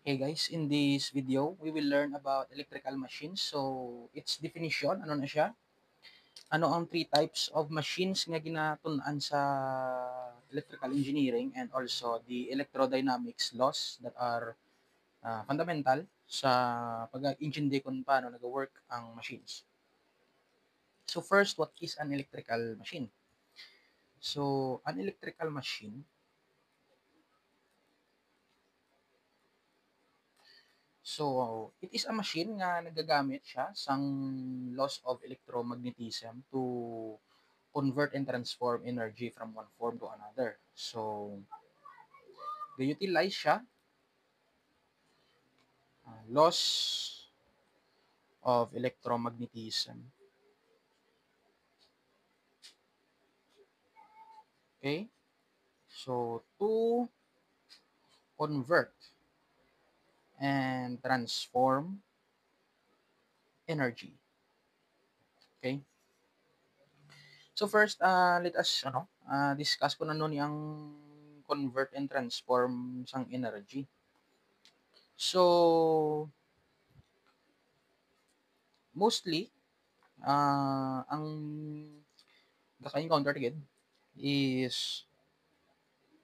Hey guys, in this video, we will learn about electrical machines. So, its definition, ano na siya? Ano ang three types of machines nga ginatun-an sa electrical engineering and also the electrodynamics laws that are fundamental sa pag-intindi kung paano nag-work ang machines. So, first, what is an electrical machine? So, an electrical machine. So, it is a machine nga nagagamit siya sang laws of electromagnetism to convert and transform energy from one form to another. So, ga-utilize siya laws of electromagnetism. Okay? So, to convert and transform energy. Okay? So first, let us discuss kung ano ni ang convert and transform sang energy. So, mostly, ang naka-encounter gid is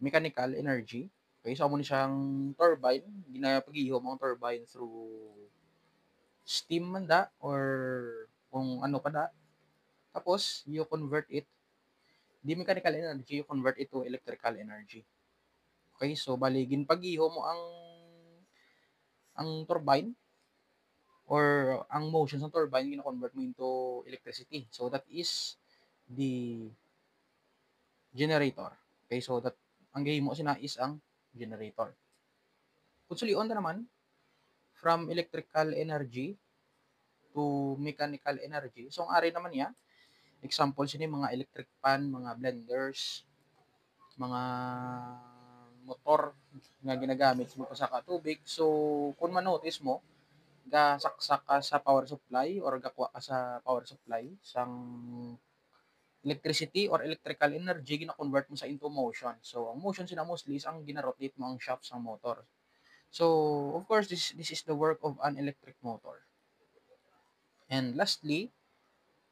mechanical energy. Okay, so amo ni siyang turbine, ginapaghihom ang turbine through steam man da or kung ano pa da. Tapos you convert it, di mechanical energy, you convert it to electrical energy. Okay, so bali ginpaghihom mo ang turbine or ang motion ng turbine gina-convert mo into electricity. So that is the generator. Okay, so that ang gahimo sina is ang generator. Kung sulion na naman, from electrical energy to mechanical energy. So, ang ari naman niya, example sini mga electric fan, mga blenders, mga motor nga ginagamit sa magpasaka tubig. So, kung manotice mo, gasaksak ka sa power supply or gakuha ka sa power supply sang electricity or electrical energy gina-convert mo sa into motion. So, ang motion sina mostly is ang gina-rotate mo ang shaft sa motor. So, of course, this is the work of an electric motor. And lastly,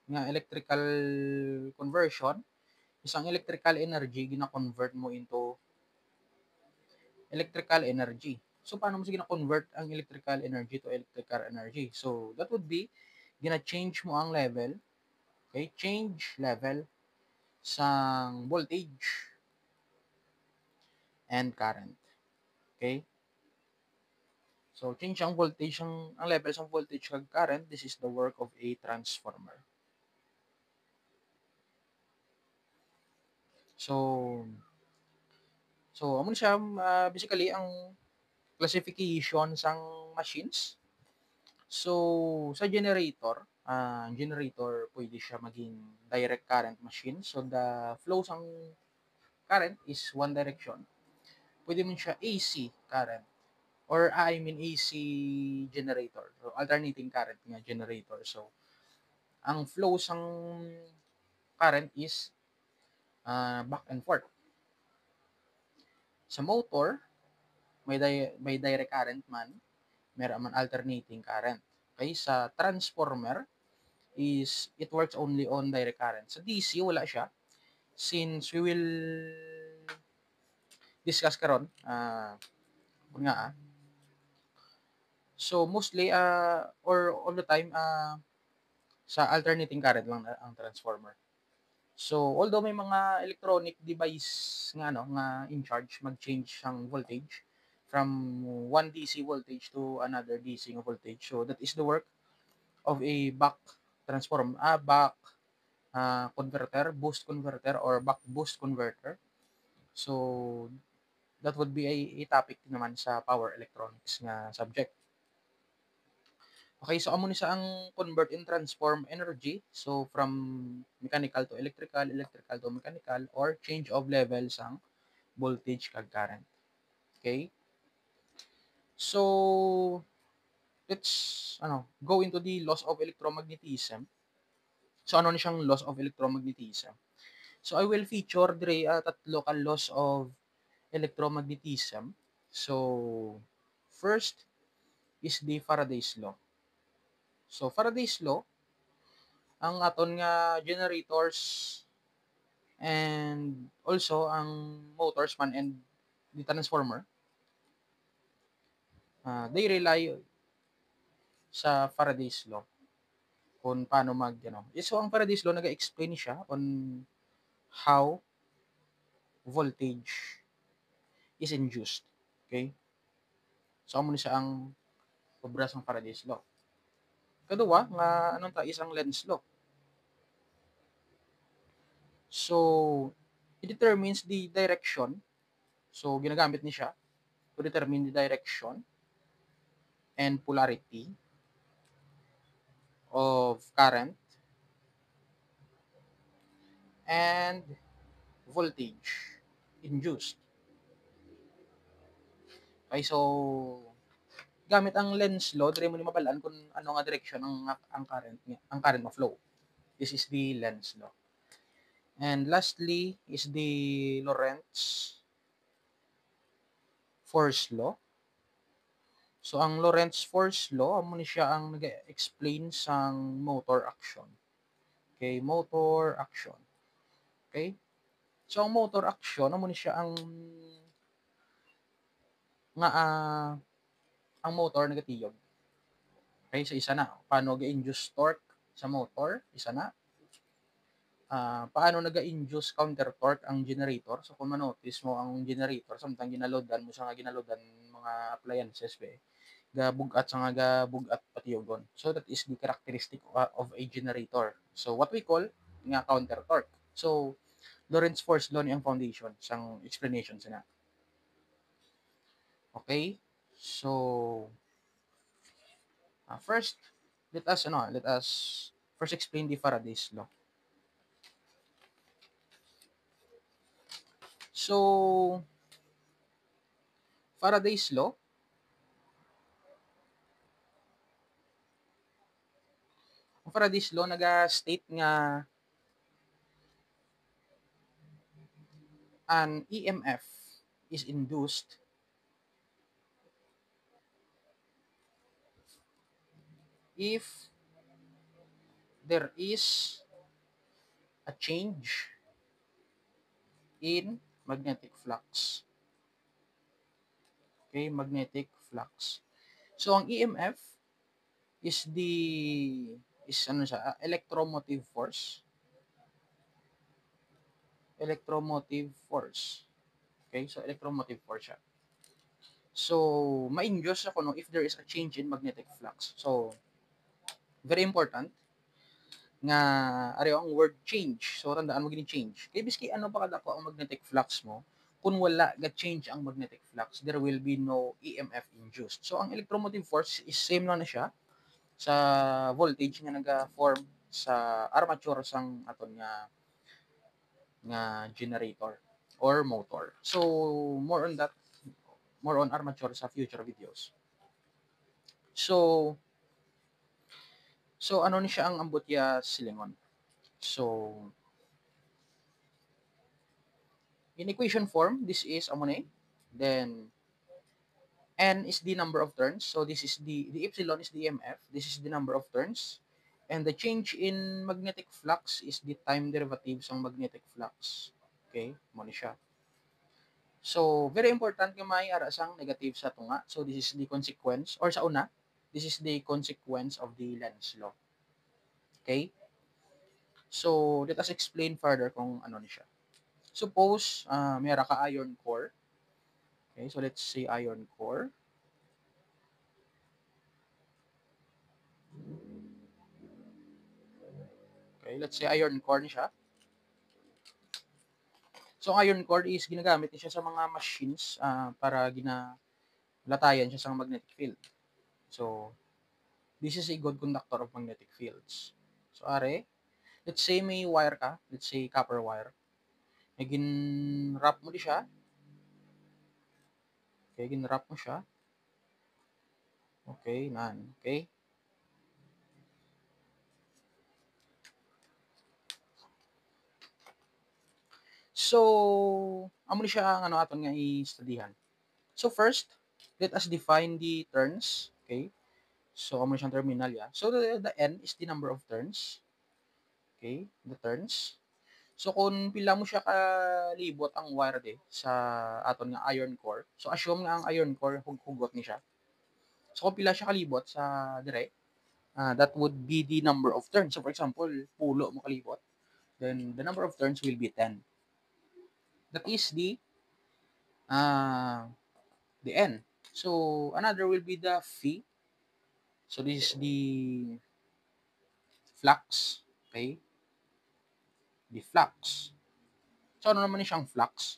nga electrical conversion, isang electrical energy gina-convert mo into electrical energy. So, paano mo gina-convert ang electrical energy to electrical energy? So, that would be, gina-change mo ang level, okay? Change level sang voltage and current. Okay? So, change ang voltage, ang level sang voltage kag current, this is the work of a transformer. So, amo siya, basically, ang classification sang machines. So, sa generator, ang generator pwede siya maging direct current machine. So, the flow sang current is one direction. Pwede mo siya AC current or AC generator. So, alternating current nga generator. So, ang flow sang current is back and forth. Sa motor, may direct current man, meron man alternating current. Okay, sa transformer is it works only on direct current. Sa DC wala siya since we will discuss karon nga so mostly or all the time sa alternating current lang ang transformer. So although may mga electronic device nga nga in charge mag-change ang voltage from one DC voltage to another DC voltage. So that is the work of a back converter, boost converter, or buck boost converter. So, that would be a topic naman sa power electronics nga subject. Okay, so amo ni sa ang convert and transform energy. So, from mechanical to electrical, electrical to mechanical, or change of levels ang voltage kag current. Okay? So, let's go into the laws of electromagnetism. So, ano ni siyang laws of electromagnetism? So, I will feature dire tatlo ka laws of electromagnetism. So, first is the Faraday's law. So Faraday's law, ang aton nga generators and also ang motors man and the transformer, they rely sa Faraday's law kung paano so ang Faraday's law nag-explain siya on how voltage is induced. Okay? So amo ni siya ang obra sang Faraday's law. Kaduwa nga anong ta isang Lenz's law. So it determines the direction. So ginagamit ni siya to determine the direction and polarity of current and voltage induced. Okay, so gamit ang Lenz law, dire mo ni mabalaan kung ano nga direction ang current mo flow. This is the Lenz law. And lastly is the Lorentz force law. So ang Lorentz force law amo ni siya ang nag-explain sang motor action. Okay, motor action. Okay? So ang motor action amo ni siya ang motor nagatiyog. Okay, so isa na paano ga-induce torque sa motor, isa na. Paano naga-induce counter torque ang generator. So kung manotice mo ang generator, samtang ginaloadan mo sa nga ginaloadan mga appliances gabugat sa nga gabugat patiyogon. So that is the characteristic of a generator. So what we call nga counter torque. So Lorentz force law ni ang foundation sang explanation sana. Okay? So first let us first explain the Faraday's law. So Faraday's law, ang Faraday's law naga-state nga an EMF is induced if there is a change in magnetic flux. Okay, magnetic flux. So ang EMF is electromotive force. Electromotive force. Okay, so electromotive force siya. So ma-induce ako no if there is a change in magnetic flux. So very important nga ari ang word change. So tandaan mo gini change. Kay biski ano pa kadako ang magnetic flux mo, kung wala ga change ang magnetic flux, there will be no EMF induced. So ang electromotive force is same lang na siya sa voltage nga naga-form sa armature sang aton nga generator or motor. So more on that, more on armature sa future videos. So ano ni siya ang ambot ya silingon. So in equation form, this is amone. Then n is the number of turns. So this is the epsilon is the EMF. This is the number of turns. And the change in magnetic flux is the time derivative ng magnetic flux. Okay, mo ni siya. So very important nga may ara sang negative sa tunga. So this is the consequence or sa una, this is the consequence of the Lenz law. Okay? So let us explain further kung ano ni siya. Suppose may ara ka iron core. Okay, so let's say iron core. Okay, let's say iron core ni siya. So iron core is ginagamit ni siya sa mga machines para ginalatayan siya sa magnetic field. So this is a good conductor of magnetic fields. So are, let's say may wire ka, let's say copper wire. May gin-wrap mo di siya. Okay, gin-wrap mo siya. Okay, nan. Okay. So, amo ni siya ang ano aton nga i-studyhan. So first, let us define the turns. Okay? So, amo siyang terminal, ya. So, the N is the number of turns. Okay? The turns. So, kung pila mo siya kalibot ang wire de sa aton nga iron core, so assume nga ang iron core hugot ni siya. So, kung pila siya kalibot sa dire, that would be the number of turns. So, for example, pulo mo kalibot, then the number of turns will be 10. That is the N. So, another will be the phi. So, this is the flux. Okay? The flux. So, ano naman siyang flux?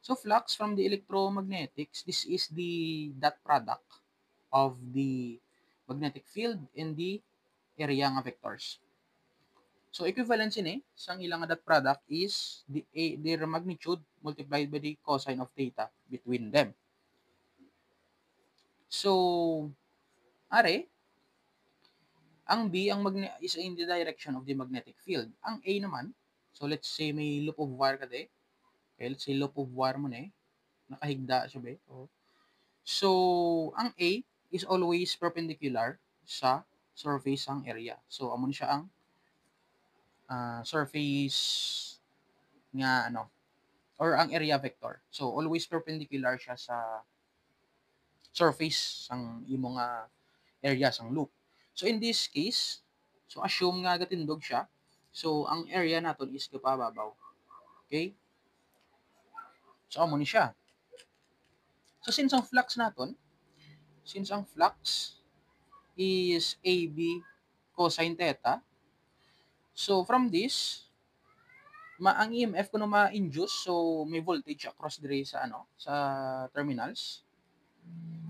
So, flux from the electromagnetics, this is the dot product of the magnetic field and the area nga vectors. So, equivalency ni sang ilang dot product is their magnitude multiplied by the cosine of theta between them. So, are, ang B is in the direction of the magnetic field. Ang A naman, so let's say may loop of wire ka de. Okay, let's say loop of wire mo na nakahigda siya be. So, ang A is always perpendicular sa surface ang area. So, amon siya ang surface nga or ang area vector. So, always perpendicular siya sa surface ang imo nga area sang loop. So, in this case, so assume nga gatindog siya. So, ang area naton is kapababaw. Okay? So, amo ni siya. So, since ang flux is AB cosine theta, so from this, ang EMF kuno ma-induce, so may voltage across dire sa sa terminals.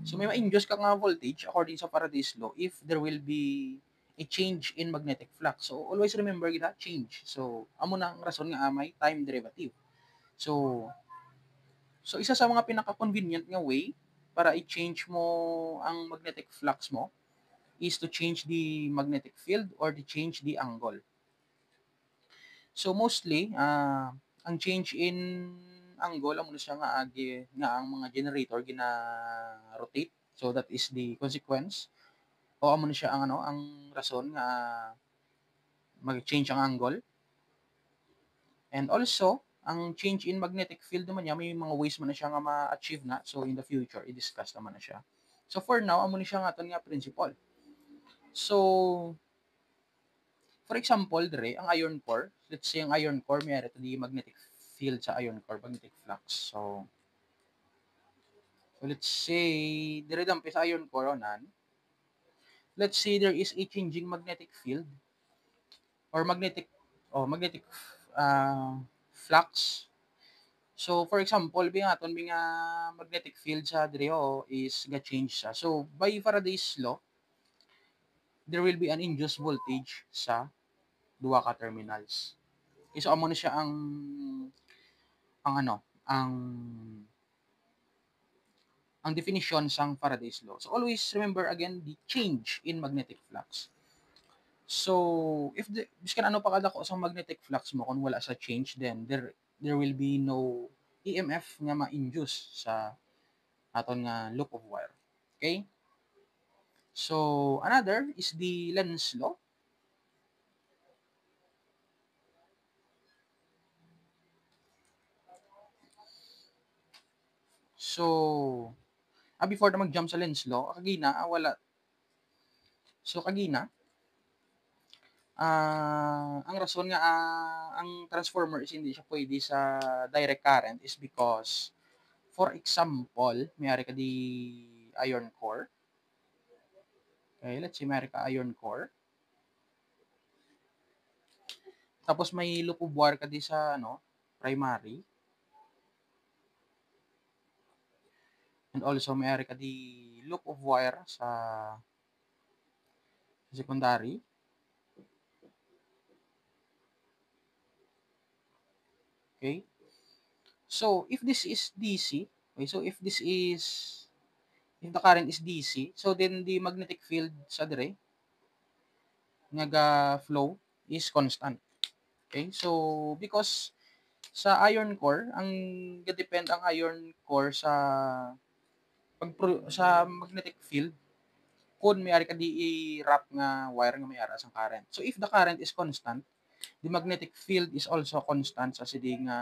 So may ma-induce ka nga voltage according sa Faraday's law if there will be a change in magnetic flux. So always remember that change. So amo na ang rason nga may time derivative. So isa sa mga pinaka-convenient nga way para i-change mo ang magnetic flux mo is to change the magnetic field or to change the angle. So mostly, ang change in angle amo na siya nga nga ang mga generator gina-rotate. So that is the consequence. O amo na siya ang ang rason nga mag-change ang angle. And also, ang change in magnetic field naman niya, may mga ways man na siya nga ma-achieve na. So in the future, i-discuss naman na siya. So for now, amo ni siya nga aton nga principle. So for example, dire, ang iron core, let's say ang iron core, may ito di magnetic field sa iron core, magnetic flux. So let's say, dire dampi sa iron core, onan, let's say there is a changing magnetic field or magnetic flux. So, for example, bingaton nga magnetic field sa dire is ga-change siya. So, by Faraday's law, there will be an induced voltage sa duwa ka terminals. So, amo na siya ang definition sang Faraday's law. So always remember again the change in magnetic flux. So if biskan ano pa kada ko sa magnetic flux mo kung wala sa change, then there will be no EMF nga ma-induce sa aton nga loop of wire. Okay? So another is the Lenz's law. So before na mag-jump sa Lenz's law, wala. So kagina, ang rason nga ang transformer is hindi siya pwede sa direct current is because, for example, mayari ka di iron core. Okay, let's say mayari ka iron core. Tapos may loop of wire ka di sa primary. And also mayari ka di loop of wire sa secondary. Okay? So, if this is DC, okay, so if the current is DC, so then the magnetic field sa dire nga flow is constant. Okay? So, because sa iron core, ang ga-depend ang iron core sa sa magnetic field kun may ari ka di i-wrap nga wire nga may ara sang current. So if the current is constant, the magnetic field is also constant sa sidi nga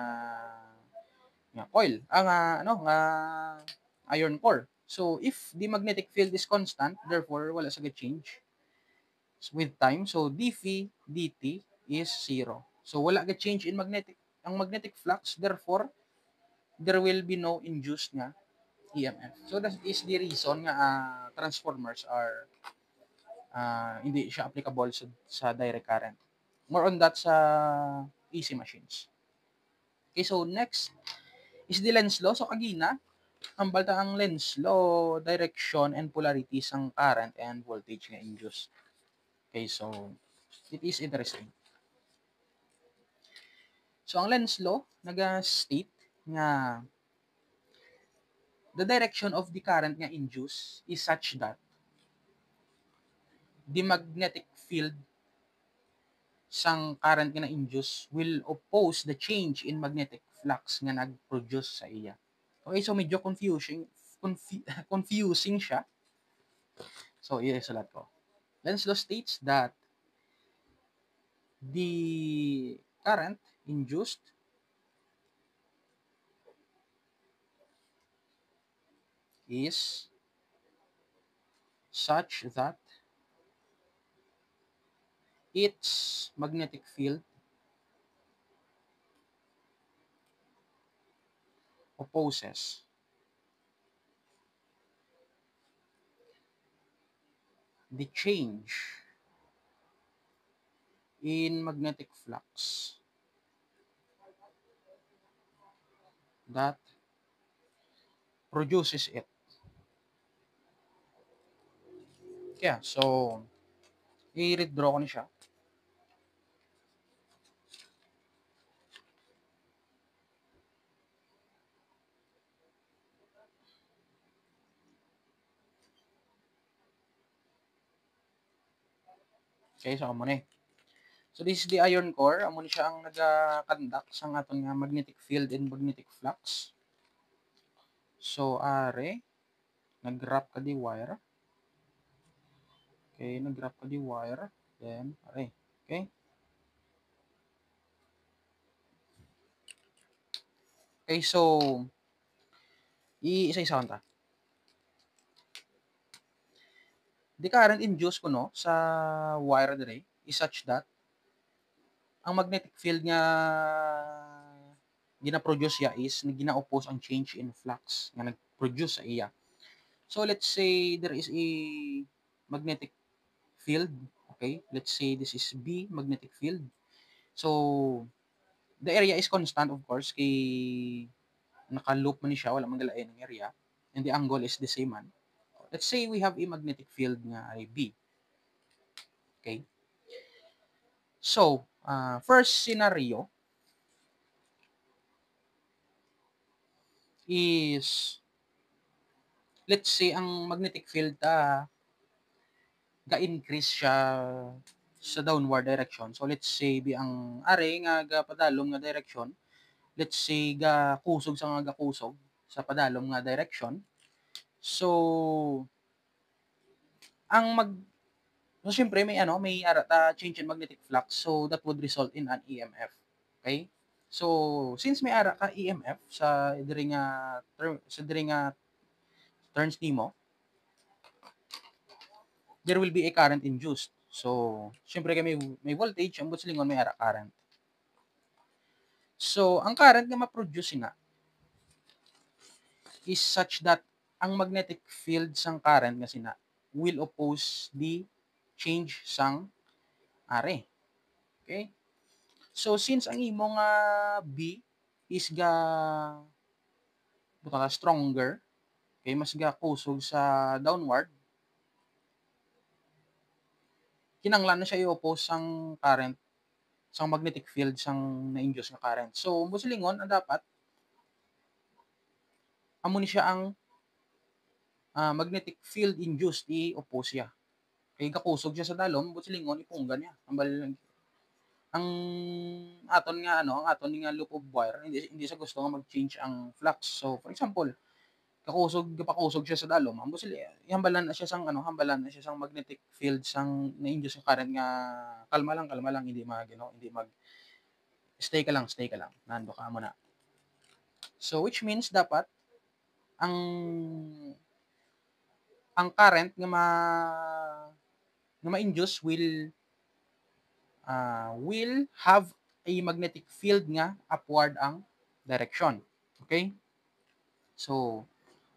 coil, nga ano, nga iron core. So if the magnetic field is constant, therefore wala sa change with time. So dphi dt is 0. So wala ga change in magnetic flux, therefore there will be no induced nga EMF. So that is the reason nga transformers are hindi siya applicable sa direct current. More on that sa AC machines. Okay, so next is the Lenz law. So kagina, ang balta ang Lenz law, direction and polarity sang current and voltage nga induced. Okay, so it is interesting. So ang Lenz law naga-state nga the direction of the current nga induced is such that the magnetic field sang current nga na-induce will oppose the change in magnetic flux nga nag-produce sa iya. Okay, so medyo confusing siya. So, isulat ko. Lenz law states that the current induced is such that its magnetic field opposes the change in magnetic flux that produces it. Kaya, so, i-redraw ko na siya. Okay, so amo ni. So this is the iron core. Amo ni siya ang naga-conduct sa aton nga magnetic field and magnetic flux. So are nag-wrap ka di wire. Okay, nag-wrap ka di wire. Then are. Okay? Okay, so isa-isa ta. The current induced ko no sa wire dire is such that ang magnetic field nga gina-produce ya is gina-oppose ang change in flux nga nag-produce sa iya. So let's say there is a magnetic field, okay? Let's say this is B magnetic field. So the area is constant of course kay naka-loop man ni siya, wala man galain ang area and the angle is the same man. Let's say we have a magnetic field nga ay B. Okay? So, first scenario is let's say ang magnetic field ga-increase siya sa downward direction. So let's say bi ang are nga padalom nga direction, let's say ga kusog sa nga kusog sa padalom nga direction. So ang so syempre may change in magnetic flux, so that would result in an EMF. Okay? So since may ara ka EMF sa diri nga turns nimo, there will be a current induced. So syempre kay may voltage, ang silingon may ara current. So ang current nga ma-produce nga is such that ang magnetic field sang current nga sina will oppose the change sang are. Okay? So since ang imo nga B is stronger, okay, mas ga kusog sa downward, kinanglan na siya i-oppose sang current sang magnetic field sang na-induce nga current. So musilingon ang dapat amo ni siya ang magnetic field induced i-oppose siya. Kay gakusog siya sa dalom, musilingon ipunggan niya. Ang aton nga loop of wire hindi sa gusto nga mag-change ang flux. So for example, gapakusog siya sa dalom amo sila ihambalan na siya sang ano, hambalan na siya sang magnetic field sang na-induce nga current nga kalma lang hindi hindi stay ka lang, nando ka muna. So, which means dapat ang current nga ma-induce will have a magnetic field nga upward ang direction. Okay? So,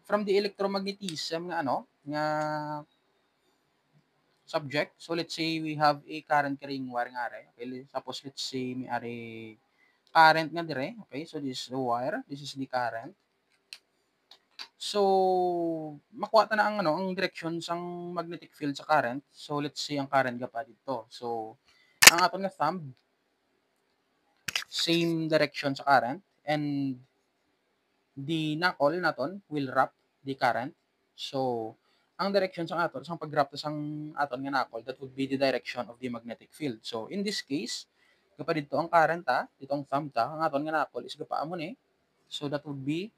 from the electromagnetism nga nga subject, so let's say we have a current carrying wire nga are. Okay, suppose let's say may are current nga dire. Okay, so this is the wire, this is the current. So, makuha ta na ang direction sang magnetic field sa current. So, let's say ang current gapa dito. So, ang aton nga thumb same direction sa current and the knuckle naton will wrap the current. So, ang direction sang aton sang pag-wrap sang aton nga knuckle, that would be the direction of the magnetic field. So, in this case, gapa dito ang current dito ang thumb ang aton nga knuckle is gapa amo ni. So, that would be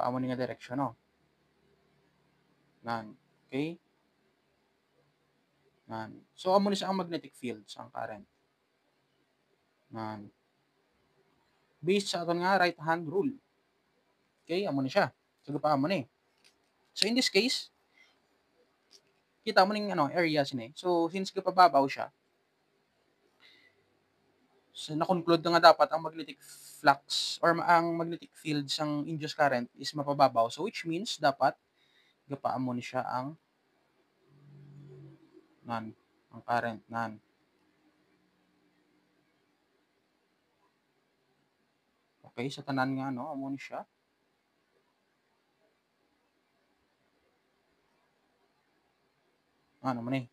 paamo ni nga direction no. Nan. Okay? Nan. So, amo ni siya ang magnetic field sang current. Nan. Based sa aton nga right hand rule. Okay, amo ni siya. So, gapa amo ni. So, in this case, kita mo ning area sini. So, since gapababaw siya, so na-conclude na nga dapat ang magnetic flux or ang magnetic field sang induced current is mapababaw. So, which means dapat gapaamo ni siya ang current nan. Okay, sa tanan nga amo ni siya. Ano man eh.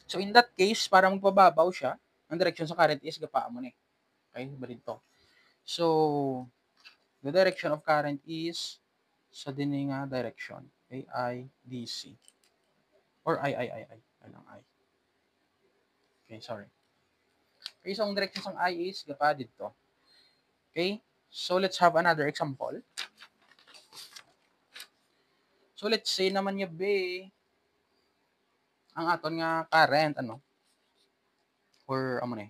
So, in that case, para magpababaw siya, ang direction sa current is gapaamo ni. Okay, ba dito. So, the direction of current is sa dini nga direction. Okay, IDC. Or I. Anong I? Okay, sorry. Okay, so ang direction sang I is gapa dito. Okay, so let's have another example. So, let's say naman niya be ang aton nga current or amo ni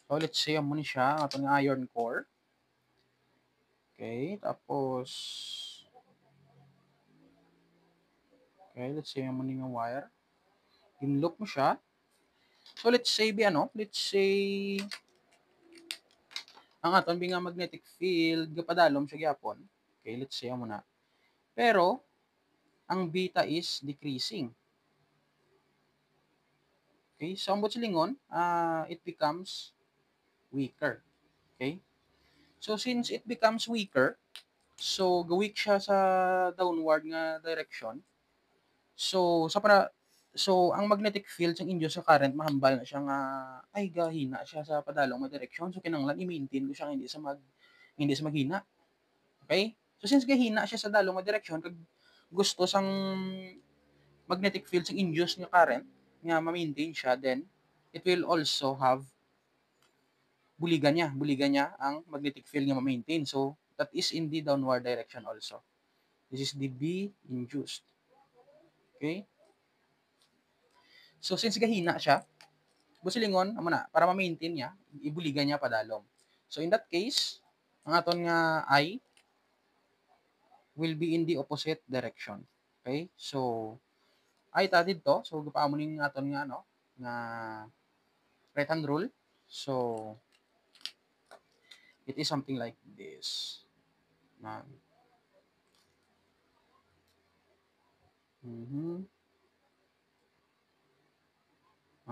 so let's say amo ni siya ang aton nga iron core. Okay, tapos let's say amo ni nga wire. Ginloop mo siya. So, let's say let's say ang aton nga magnetic field gapadalom siya gyapon. Okay, let's say amo na. Pero ang beta is decreasing. Okay, so ambot silingon, it becomes weaker. Okay? So, since it becomes weaker, so weak siya sa downward nga direction. So, ang magnetic field sang induced sa current mahambal na siya nga ay gahina siya sa padalong nga direction. So, kinahanglan i-maintain ko siya hindi sa maghina. Okay? So, since gahina siya sa dalong nga direction kag gusto sang magnetic field sang induced nga current nga ma-maintain siya, then it will also have buligan niya ang magnetic field nga ma-maintain. So, that is in the downward direction also. This is the B induced. Okay? So, since gahina siya, busilingon, amo na, para ma-maintain niya, ibuligan niya padalom. So, in that case, ang aton nga I will be in the opposite direction. Okay? So, I ta dito, so gapaamo ning aton nga nga right hand rule. So, it is something like this.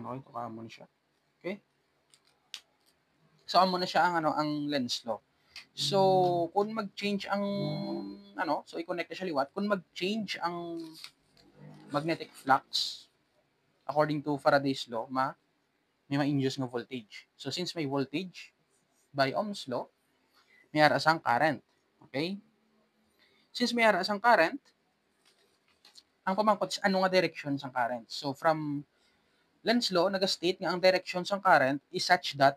Ito ka mo siya. Okay? So, amo na siya ang Lenz law. So, kung mag-change ang so i-connect na siya liwat, kung mag-change ang magnetic flux according to Faraday's law, may ma-induce nga voltage. So, since may voltage by Ohm's law, may ara sang current. Okay? Since may ara sang current, ang pamangkot is ano nga direction sang current. So, from Lenz law naga-state nga ang direction sang current is such that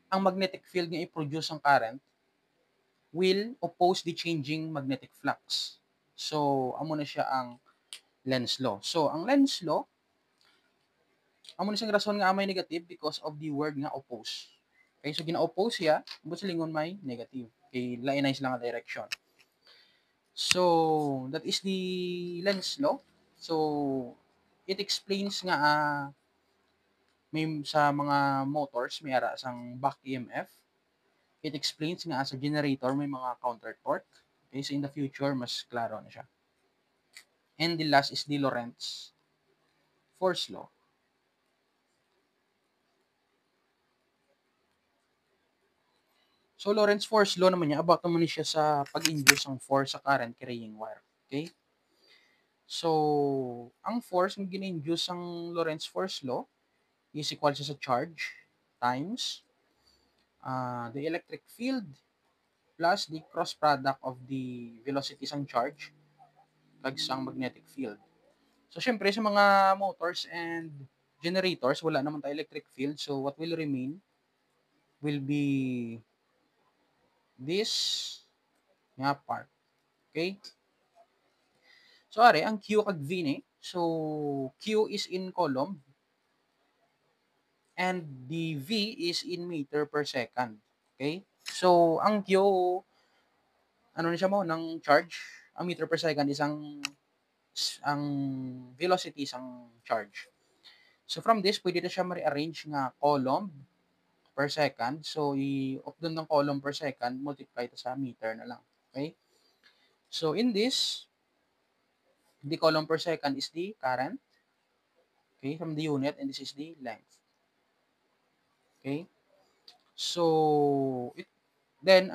ang magnetic field nga i-produce ang current will oppose the changing magnetic flux. So, amo na siya ang Lenz law. So, ang Lenz law, amo na siyang rason nga may negative because of the word nga oppose. Okay, so gina-oppose siya, but sa lingon may negative. Okay, lainay sila nga direction. So, that is the Lenz law. So, it explains nga may sa mga motors may ara sang back EMF. It explains nga sa generator may mga counter torque. Okay, so in the future mas klaro na siya. And the last is the Lorentz force law. So Lorentz force law naman niya about naman siya sa pag-induce ng force sa current carrying wire. Okay? So, ang force ng gina-induce ang Lorentz force law is equal siya sa charge times the electric field plus the cross product of the velocity sang charge kag sang magnetic field. So, syempre, sa mga motors and generators, wala naman tayo electric field. So, what will remain will be this nga part. Okay? So, are, ang Q kag V ni. So, Q is in coulomb and the V is in meter per second. Okay? So, ang Q, ano na siya mo, ng charge. Ang meter per second is ang velocity isang charge. So, from this, pwede na siya ma-rearrange nga coulomb per second. So, i-off doon ng coulomb per second, multiply ito sa meter na lang. Okay? So, in this, the coulomb per second is the current. Okay? From the unit, and this is the length. Okay? So, then,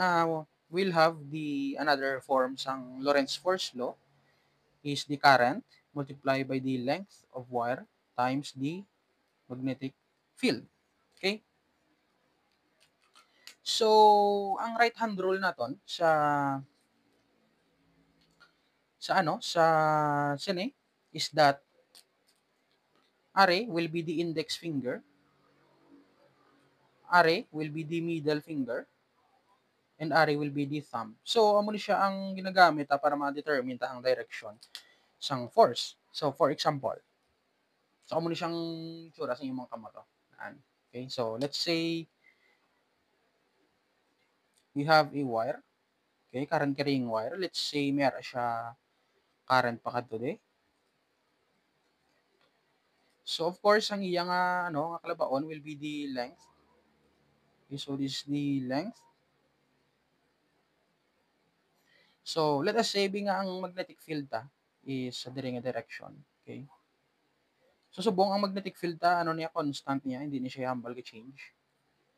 we'll have the another form sang Lorentz force law is the current multiplied by the length of wire times the magnetic field. Okay? So, ang right hand rule naton sa sine is that are will be the index finger, are will be the middle finger, and are will be the thumb. So, amo ni siya ang ginagamit para ma-determine ta ang direction sang force. So, for example, so amo ni siyang tsura sa inyong mga kamot. Okay, so let's say we have a wire. Okay, current carrying wire. Let's say mayroon siya current pa kadto de. So of course ang iya nga nga kalabaon will be the length. Okay, so this is the length. So let us say nga ang magnetic field ta is sa diri nga direction. Okay. So subong ang magnetic field ta niya constant niya, hindi niya siya hambal ga change.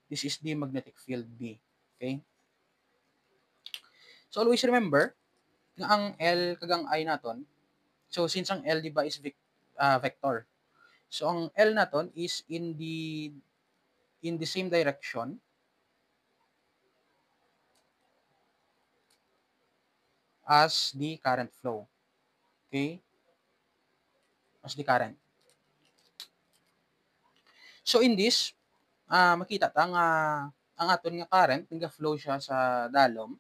This is the magnetic field B. Okay? So always remember nga ang L kagang I naton. So since ang L di ba is vector. So ang L naton is in the same direction as the current flow. Okay? As the current. So in this, makita ta nga ang aton nga current nga flow siya sa dalom.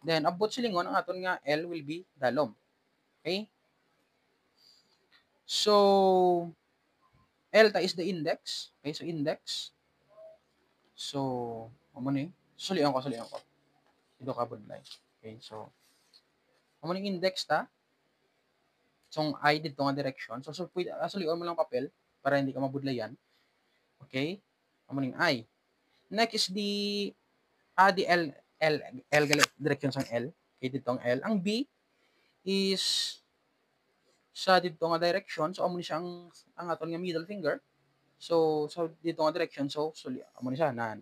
Then abot silingon ang aton nga L will be dalom. Okay? So L ta is the index. Okay, so index. So amo ni. Sulian ko. Ito ka budlay. Okay, so amo ni index ta. So I dito nga direction. So sulian mo lang papel para hindi ka mabudlayan. Okay? Amo ning I. Next is the L direction sang L. Okay, dito ang L. Ang B is sa dito nga direction. So amo ni siya ang aton nga middle finger. So dito nga direction. So amo ni siya nan.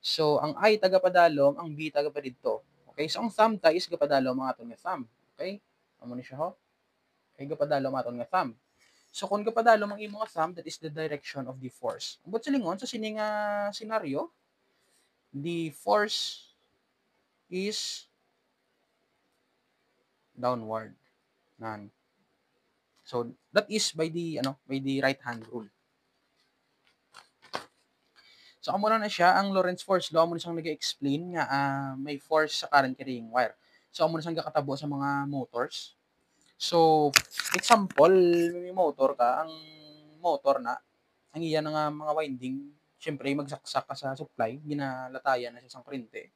So ang I taga padalom, ang B taga pa dito. Okay, so ang thumb ta is gapadalom ang aton nga thumb. Okay? Amo ni siya ho. Okay, gapadalom aton nga thumb. So kung gapadalom ang imong nga thumb, that is the direction of the force. Ambot silingon sa sini nga scenario, the force is downward. Nan. So that is by the right hand rule. So amo na siya ang Lorentz force law, amo na siyang nag-e-explain nga, may force sa current carrying wire. So amo na siyang gakatabo sa mga motors. So, example, may motor ka, ang motor na, ang iya na nga mga winding, siyempre magsaksak ka sa supply, ginalatayan na siya sang kuryente.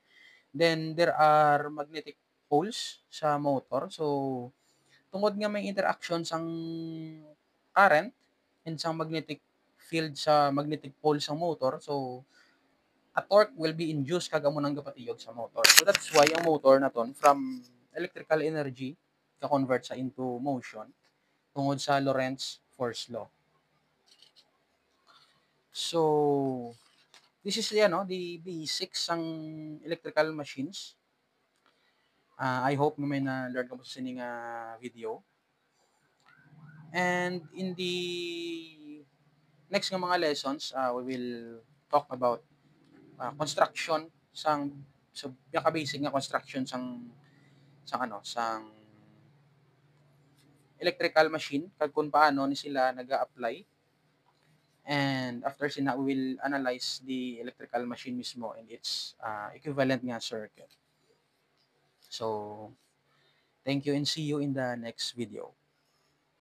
Then there are magnetic poles sa motor. So, tungod nga may interaction sang current and sang magnetic field sa magnetic pole sa motor. So, a torque will be induced kag amo nang gapatiyog sa motor. So that's why ang motor naton from electrical energy ka-convert sa into motion tungod sa Lorentz force law. So, this is the basics sang electrical machines. I hope na may na-learn ka mo sa sining video. And in the next nga mga lessons, we will talk about construction so pinaka-basic nga construction sang electrical machine kag kung paano ni sila nag-a-apply. And after sina, we will analyze the electrical machine mismo and its equivalent nga circuit. So, thank you and see you in the next video.